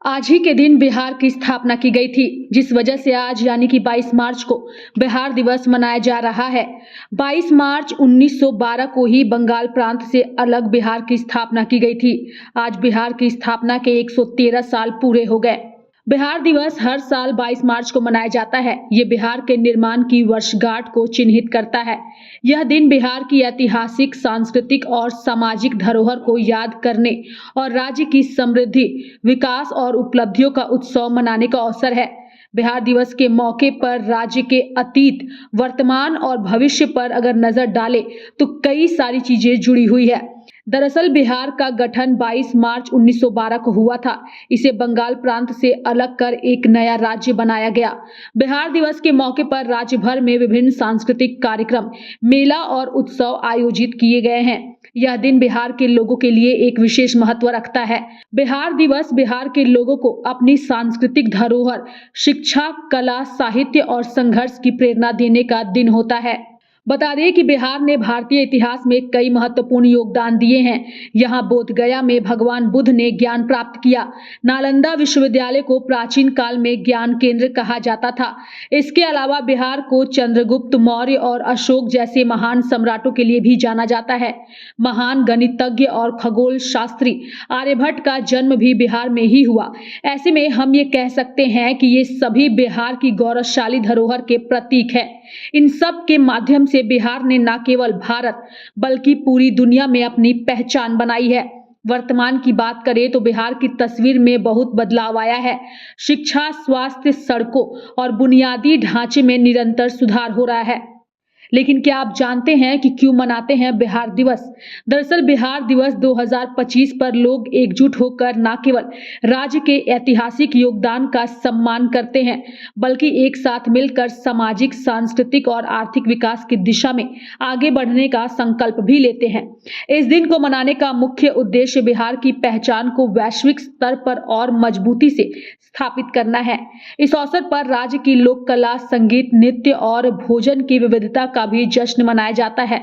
आज ही के दिन बिहार की स्थापना की गई थी, जिस वजह से आज यानी कि 22 मार्च को बिहार दिवस मनाया जा रहा है। 22 मार्च 1912 को ही बंगाल प्रांत से अलग बिहार की स्थापना की गई थी। आज बिहार की स्थापना के 113 साल पूरे हो गए। बिहार दिवस हर साल 22 मार्च को मनाया जाता है। ये बिहार के निर्माण की वर्षगांठ को चिन्हित करता है। यह दिन बिहार की ऐतिहासिक, सांस्कृतिक और सामाजिक धरोहर को याद करने और राज्य की समृद्धि, विकास और उपलब्धियों का उत्सव मनाने का अवसर है। बिहार दिवस के मौके पर राज्य के अतीत, वर्तमान और भविष्य पर अगर नजर डालें तो कई सारी चीजें जुड़ी हुई है। दरअसल बिहार का गठन 22 मार्च 1912 को हुआ था। इसे बंगाल प्रांत से अलग कर एक नया राज्य बनाया गया। बिहार दिवस के मौके पर राज्य भर में विभिन्न सांस्कृतिक कार्यक्रम, मेला और उत्सव आयोजित किए गए हैं। यह दिन बिहार के लोगों के लिए एक विशेष महत्व रखता है। बिहार दिवस बिहार के लोगों को अपनी सांस्कृतिक धरोहर, शिक्षा, कला, साहित्य और संघर्ष की प्रेरणा देने का दिन होता है। बता दें कि बिहार ने भारतीय इतिहास में कई महत्वपूर्ण योगदान दिए हैं। यहाँ बोध गया में भगवान बुद्ध ने ज्ञान प्राप्त किया। नालंदा विश्वविद्यालय को प्राचीन काल में ज्ञान केंद्र कहा जाता था। इसके अलावा बिहार को चंद्रगुप्त मौर्य और अशोक जैसे महान सम्राटों के लिए भी जाना जाता है। महान गणितज्ञ और खगोल शास्त्री आर्यभट्ट का जन्म भी बिहार में ही हुआ। ऐसे में हम ये कह सकते हैं कि ये सभी बिहार की गौरवशाली धरोहर के प्रतीक है। इन सब के माध्यम से बिहार ने न केवल भारत बल्कि पूरी दुनिया में अपनी पहचान बनाई है। वर्तमान की बात करें तो बिहार की तस्वीर में बहुत बदलाव आया है। शिक्षा, स्वास्थ्य, सड़कों और बुनियादी ढांचे में निरंतर सुधार हो रहा है। लेकिन क्या आप जानते हैं कि क्यों मनाते हैं बिहार दिवस? दरअसल बिहार दिवस 2025 पर लोग एकजुट होकर न केवल राज्य के ऐतिहासिक योगदान का सम्मान करते हैं, बल्कि एक साथ मिलकर सामाजिक, सांस्कृतिक और आर्थिक विकास की दिशा में आगे बढ़ने का संकल्प भी लेते हैं। इस दिन को मनाने का मुख्य उद्देश्य बिहार की पहचान को वैश्विक स्तर पर और मजबूती से स्थापित करना है। इस अवसर पर राज्य की लोक कला, संगीत, नृत्य और भोजन की विविधता का भी जश्न मनाया जाता है।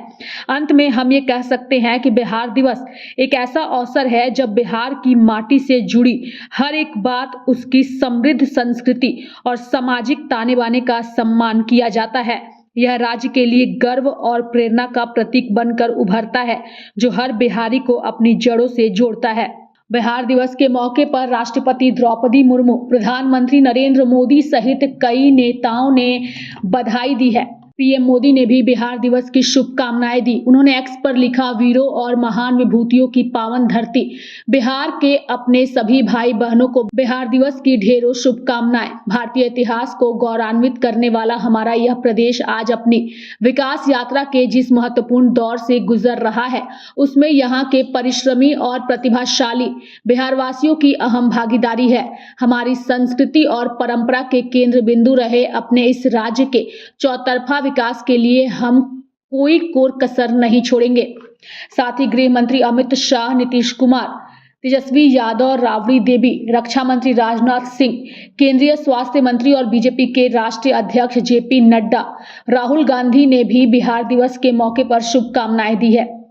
अंत में हम ये कह सकते हैं कि बिहार दिवस एक ऐसा अवसर है जब बिहार की माटी से जुड़ी हर एक बात, उसकी समृद्ध संस्कृति और सामाजिक ताने बाने का सम्मान किया जाता है। यह राज्य के लिए गर्व और प्रेरणा का प्रतीक बनकर उभरता है, जो हर बिहारी को अपनी जड़ों से जोड़ता है। बिहार दिवस के मौके पर राष्ट्रपति द्रौपदी मुर्मू, प्रधानमंत्री नरेंद्र मोदी सहित कई नेताओं ने बधाई दी है। पीएम मोदी ने भी बिहार दिवस की शुभकामनाएं दी। उन्होंने एक्स पर लिखा, वीरों और महान विभूतियों की पावन धरती बिहार के अपने सभी भाई बहनों को बिहार दिवस की ढेरों शुभकामनाएं। भारतीय इतिहास को गौरवान्वित करने वाला हमारा यह प्रदेश आज अपनी विकास यात्रा के जिस महत्वपूर्ण दौर से गुजर रहा है, उसमें यहाँ के परिश्रमी और प्रतिभाशाली बिहारवासियों की अहम भागीदारी है। हमारी संस्कृति और परंपरा के केंद्र बिंदु रहे अपने इस राज्य के चौतरफा विकास के लिए हम कोई कोर कसर नहीं छोड़ेंगे। साथ ही गृह मंत्री अमित शाह, नीतीश कुमार, तेजस्वी यादव, राबड़ी देवी, रक्षा मंत्री राजनाथ सिंह, केंद्रीय स्वास्थ्य मंत्री और बीजेपी के राष्ट्रीय अध्यक्ष जेपी नड्डा, राहुल गांधी ने भी बिहार दिवस के मौके पर शुभकामनाएं दी है।